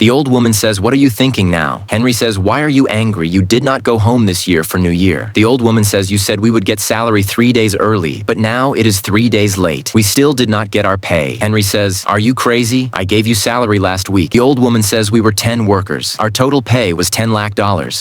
The old woman says, "What are you thinking now?" Henry says, "Why are you angry? You did not go home this year for New Year." The old woman says, "You said we would get salary 3 days early, but now it is 3 days late. We still did not get our pay." Henry says, "Are you crazy? I gave you salary last week." The old woman says, "We were 10 workers. Our total pay was $10 lakh.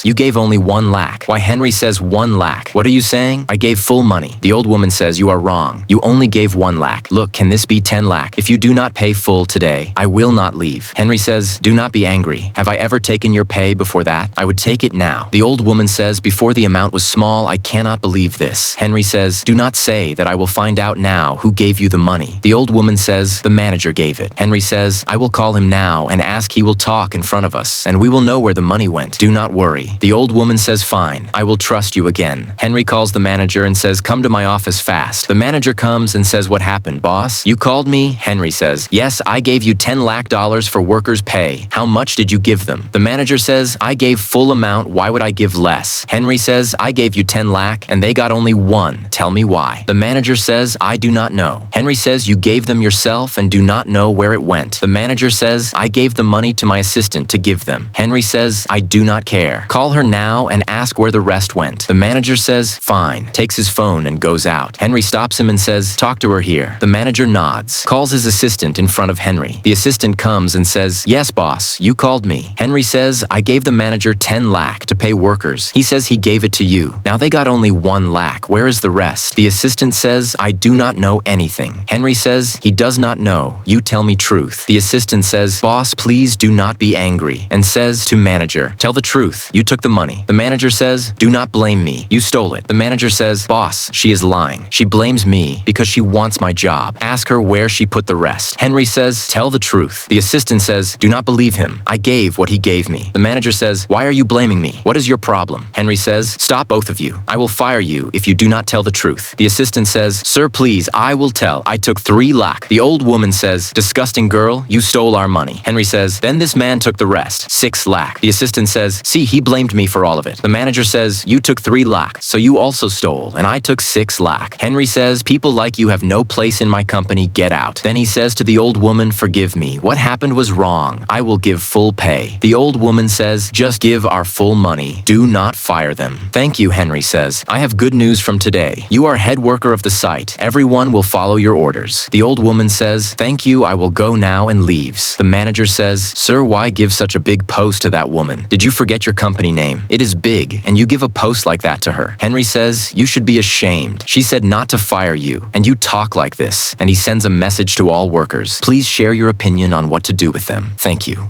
You gave only 1 lakh. Why?" Henry says, 1 lakh. What are you saying? I gave full money. The old woman says, "You are wrong. You only gave 1 lakh. Look, can this be 10 lakh? If you do not pay full today, I will not leave." Henry says, "Do not be angry. Have I ever taken your pay before that? I would take it now." The old woman says, "Before the amount was small, I cannot believe this." Henry says, "Do not say that. I will find out now who gave you the money." The old woman says, "The manager gave it." Henry says, "I will call him now and ask. He will talk in front of us, and we will know where the money went. Do not worry." The old woman says, "Fine, I will trust you again." Henry calls the manager and says, "Come to my office fast." The manager comes and says, "What happened, boss? You called me?" Henry says, "Yes, I gave you $10 lakh for workers' pay. How much did you give them?" The manager says, "I gave full amount. Why would I give less?" Henry says, "I gave you 10 lakh and they got only 1. Tell me why." The manager says, "I do not know." Henry says, "You gave them yourself and do not know where it went." The manager says, "I gave the money to my assistant to give them." Henry says, "I do not care. Call her now and ask where the rest went." The manager says, "Fine," takes his phone and goes out. Henry stops him and says, "Talk to her here." The manager nods, calls his assistant in front of Henry. The assistant comes and says, "Yes, boss, you called me." Henry says, "I gave the manager 10 lakh to pay workers. He says he gave it to you. Now they got only 1 lakh. Where is the rest?" The assistant says, "I do not know anything." Henry says, "He does not know. You tell me truth." The assistant says, "Boss, please do not be angry," and says to manager, "Tell the truth. You took the money." The manager says, "Do not blame me. You stole it." The manager says, "Boss, she is lying. She blames me because she wants my job. Ask her where she put the rest." Henry says, "Tell the truth." The assistant says, "Do not believe him. I gave what he gave me." The manager says, "Why are you blaming me? What is your problem?" Henry says, "Stop, both of you. I will fire you if you do not tell the truth." The assistant says, "Sir, please, I will tell. I took 3 lakh. The old woman says, "Disgusting girl, you stole our money." Henry says, "Then this man took the rest, 6 lakh. The assistant says, "See, he blamed me for all of it." The manager says, "You took 3 lakh, so you also stole, and I took 6 lakh. Henry says, "People like you have no place in my company. Get out." Then he says to the old woman, "Forgive me. What happened was wrong. I will give full pay." The old woman says, "Just give our full money. Do not fire them." "Thank you," Henry says. "I have good news from today. You are head worker of the site. Everyone will follow your orders." The old woman says, "Thank you, I will go now," and leaves. The manager says, "Sir, why give such a big post to that woman? Did you forget your company name? It is big, and you give a post like that to her." Henry says, "You should be ashamed. She said not to fire you, and you talk like this." And he sends a message to all workers. Please share your opinion on what to do with them. Thank you.